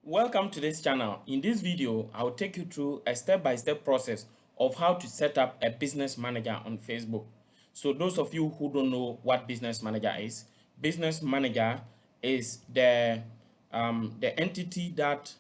Welcome to this channel. In this video, I will take you through a step-by-step process of how to set up a business manager on Facebook. So those of you who don't know what business manager is the entity that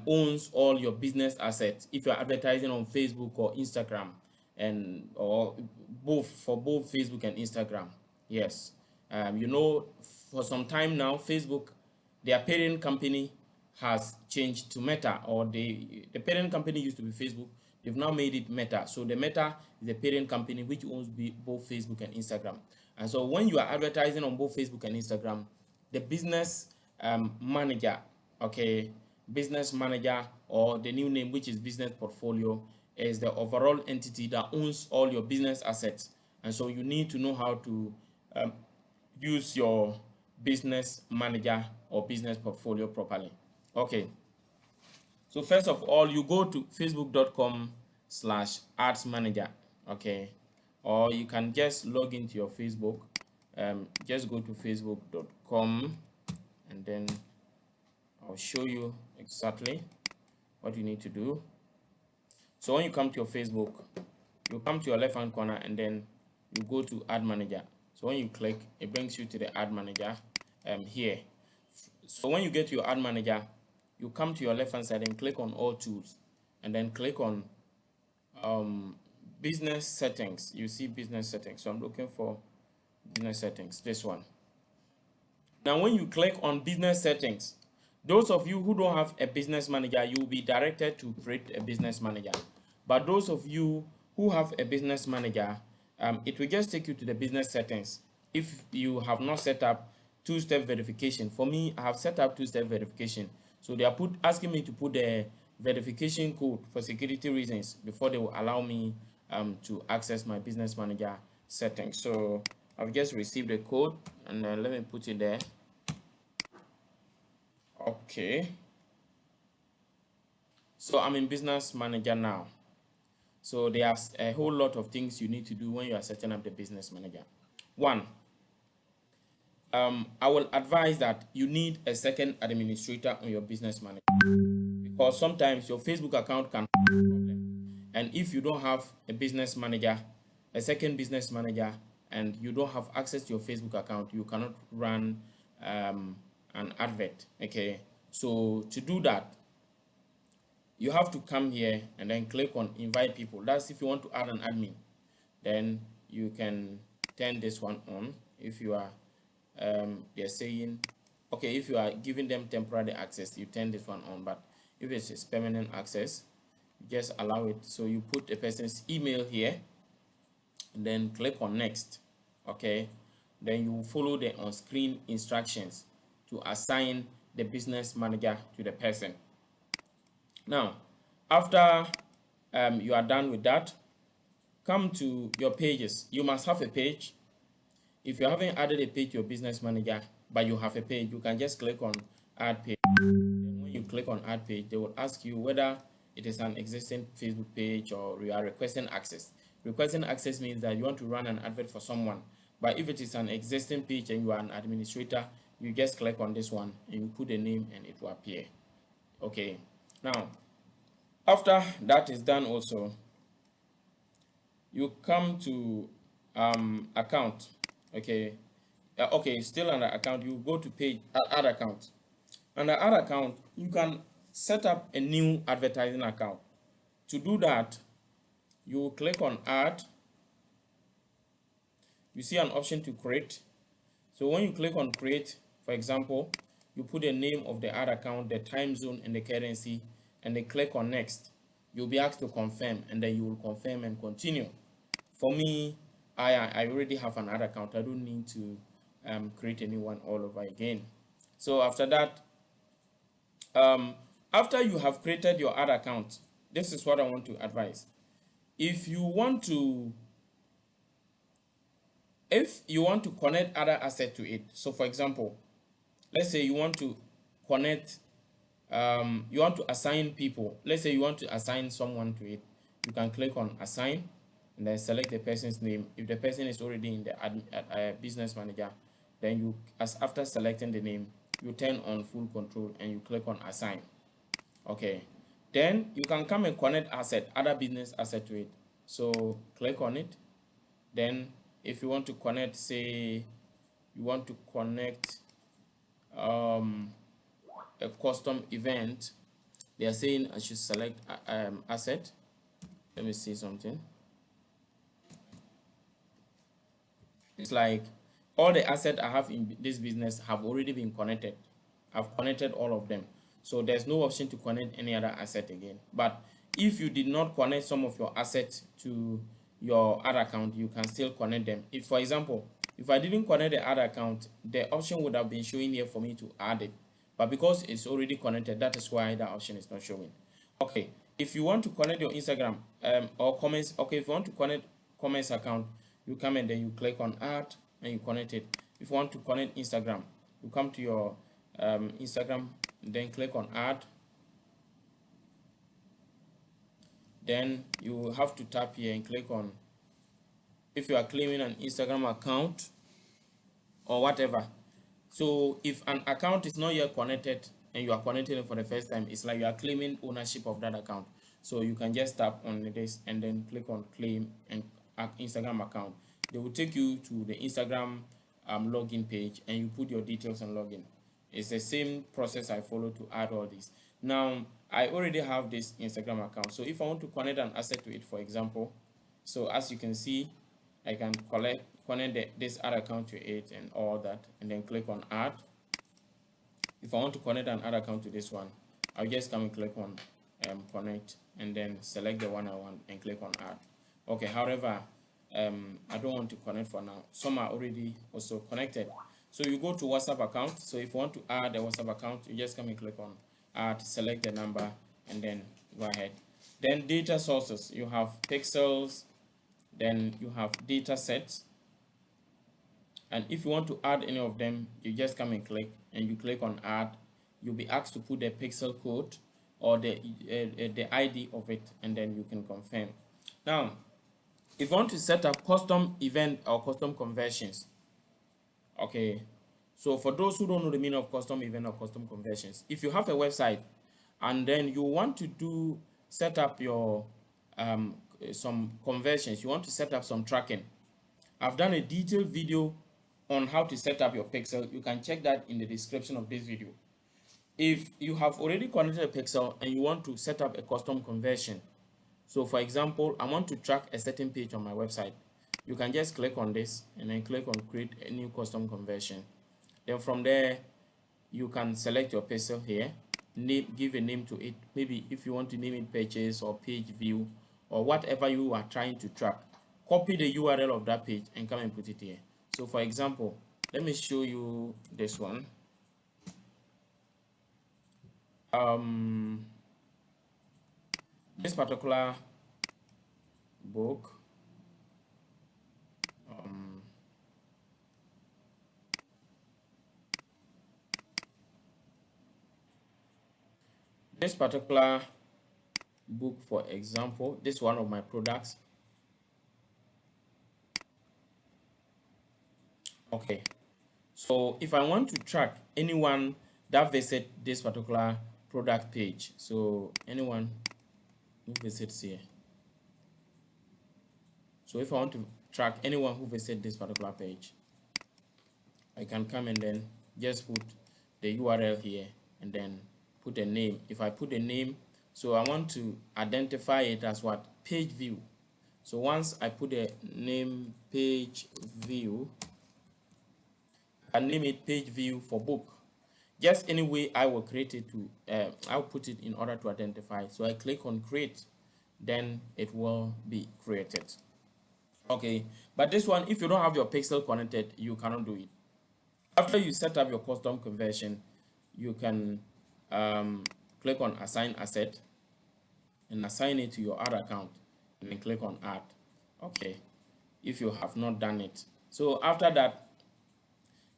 owns all your business assets. If you're advertising on Facebook or Instagram, and or both for both Facebook and Instagram, yes, for some time now, Facebook, their parent company has changed to Meta, or the parent company used to be Facebook. They've now made it Meta. So the Meta is the parent company which owns both Facebook and Instagram. And so when you are advertising on both Facebook and Instagram, the business manager, okay, business manager, or the new name, which is business portfolio, is the overall entity that owns all your business assets. And so you need to know how to use your business manager or business portfolio properly. Okay, so first of all, you go to facebook.com/ads manager, okay, or you can just log into your Facebook. Just go to facebook.com, and then I'll show you exactly what you need to do. So when you come to your Facebook, you come to your left hand corner and then you go to ad manager. So when you click, it brings you to the ad manager here. So when you get to your ad manager, you come to your left hand side and click on all tools, and then click on business settings. You see business settings. So I'm looking for business settings, this one. Now when you click on business settings, those of you who don't have a business manager, you will be directed to create a business manager. But those of you who have a business manager, it will just take you to the business settings. If you have not set up two-step verification, for me, I have set up two-step verification. So they are asking me to put the verification code for security reasons before they will allow me to access my business manager settings. So I've just received a code, and let me put it there. Okay, so I'm in business manager now. So there's a whole lot of things you need to do when you are setting up the business manager. One, I will advise that you need a second administrator on your business manager, because sometimes your Facebook account can have a problem. And if you don't have a business manager, a second business manager, and you don't have access to your Facebook account, you cannot run an advert. Okay, so to do that, you have to come here and then click on invite people. That's if you want to add an admin. Then you can turn this one on. If you are they're saying, okay, if you are giving them temporary access, you turn this one on. But if it's permanent access, you just allow it. So you put a person's email here and then click on next. Okay, then you follow the on-screen instructions to assign the business manager to the person. Now, after you are done with that, come to your pages. You must have a page. If you haven't added a page to your business manager, but you have a page, you can just click on add page. Then when you click on add page, they will ask you whether it is an existing Facebook page or you are requesting access. Requesting access means that you want to run an advert for someone. But if it is an existing page and you are an administrator, you just click on this one and you put a name and it will appear. Okay, now after that is done, also you come to account. Okay, okay, still under account, you go to page add account. Under add account, you can set up a new advertising account. To do that, you click on add. You see an option to create. So when you click on create, for example, you put the name of the ad account, the time zone, and the currency, and then click on next. You'll be asked to confirm, and then you will confirm and continue. For me, I already have an ad account. I don't need to create a new one all over again. So after that, after you have created your ad account, this is what I want to advise. If you want to connect other assets to it, so for example, let's say you want to connect, you want to assign people. Let's say you want to assign someone to it. You can click on assign and then select the person's name. If the person is already in the business manager, then after selecting the name, you turn on full control and you click on assign. Okay, then you can come and connect other business asset to it. So click on it. Then if you want to connect, say you want to connect a custom event, they are saying I should select asset. Let me see something. It's like all the assets I have in this business have already been connected. I've connected all of them. So there's no option to connect any other asset again. But if you did not connect some of your assets to your ad account, you can still connect them. If, for example, if I didn't connect the ad account, the option would have been showing here for me to add it. But because it's already connected, that is why that option is not showing. Okay, if you want to connect your Instagram or comments, okay, if you want to connect comments account, you come and then you click on add and you connect it. If you want to connect Instagram, you come to your Instagram, then click on add. Then you have to tap here and click on, if you are claiming an Instagram account or whatever. So if an account is not yet connected and you are connecting it for the first time, it's like you are claiming ownership of that account. So you can just tap on this and then click on claim and Instagram account. They will take you to the Instagram login page and you put your details and login. It's the same process I follow to add all this. Now I already have this Instagram account. So if I want to connect an asset to it, for example, so as you can see, I can connect this ad account to it and all that, and then click on add. If I want to connect an ad account to this one, I'll just come and click on connect and then select the one I want and click on add. Okay, however, I don't want to connect for now. Some are already also connected. So you go to WhatsApp account. So if you want to add a WhatsApp account, you just come and click on add, select the number, and then go ahead. Then data sources, you have pixels, then you have data sets, and if you want to add any of them, you just come and click and you click on add. You'll be asked to put the pixel code or the ID of it, and then you can confirm. Now if you want to set up custom event or custom conversions, okay, so for those who don't know the meaning of custom event or custom conversions, if you have a website and then you want to set up your some conversions, you want to set up some tracking, I've done a detailed video on how to set up your pixel. You can check that in the description of this video. If you have already connected a pixel and you want to set up a custom conversion, so for example, I want to track a certain page on my website, you can just click on this and then click on create a new custom conversion. Then from there, you can select your pixel here, give a name to it. Maybe if you want to name it purchase or page view or whatever you are trying to track, copy the URL of that page and come and put it here. So for example, let me show you this one. This particular book, for example, this one of my products. Okay, so if I want to track anyone that visit this particular product page, so anyone who visits here, so if I want to track anyone who visits this particular page, I can come and then just put the URL here and then put a name. If I put a name, so I want to identify it as what? Page view. So once I put a name page view, I name it page view for book. Just any way I will create it to, I'll put it in order to identify. So I click on create, then it will be created. Okay, but this one, if you don't have your pixel connected, you cannot do it. After you set up your custom conversion, you can click on assign asset and assign it to your ad account and then click on add. Okay, if you have not done it. So after that,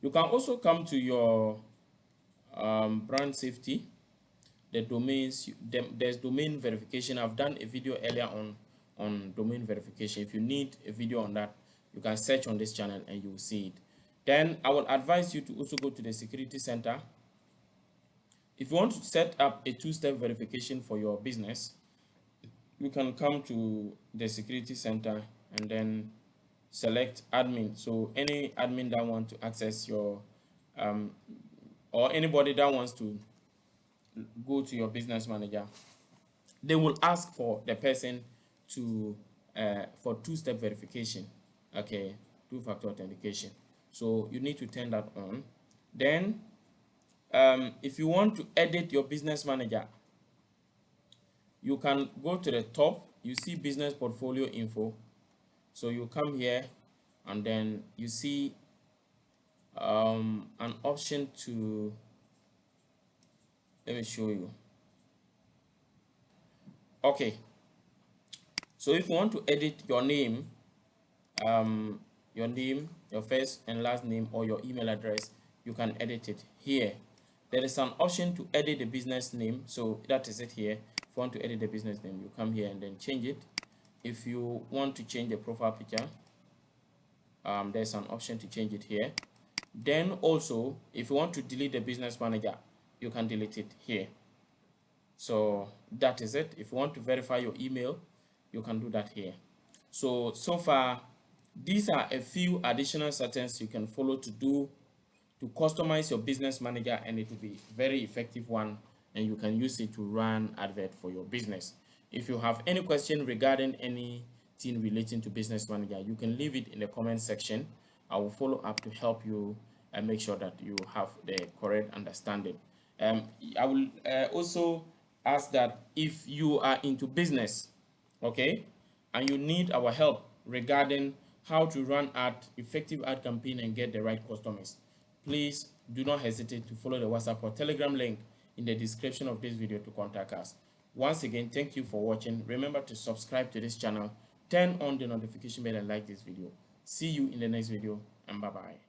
you can also come to your brand safety, the domains. There's domain verification. I've done a video earlier on domain verification. If you need a video on that, you can search on this channel and you will see it. Then I will advise you to also go to the security center If you want to set up a two-step verification for your business, you can come to the security center and then select admin. So any admin that want to access your or anybody that wants to go to your business manager, they will ask for the person to for two-step verification. Okay, two-factor authentication. So you need to turn that on. Then if you want to edit your business manager, you can go to the top. You see business portfolio info. So you come here and then you see an option to, let me show you. Okay, so if you want to edit your name, your first and last name, or your email address, you can edit it here. There is an option to edit the business name, so that is it here. If you want to edit the business name, you come here and then change it. If you want to change the profile picture, there's an option to change it here. Then also, if you want to delete the business manager, you can delete it here. So that is it. If you want to verify your email, you can do that here. So far, these are a few additional settings you can follow to customize your business manager, and it will be very effective one, and you can use it to run advert for your business. If you have any question regarding anything relating to business manager, you can leave it in the comment section. I will follow up to help you and make sure that you have the correct understanding. I will also ask that if you are into business, okay, and you need our help regarding how to run effective ad campaign and get the right customers, please do not hesitate to follow the WhatsApp or Telegram link in the description of this video to contact us. Once again, thank you for watching. Remember to subscribe to this channel, turn on the notification bell, and like this video. See you in the next video, and bye-bye.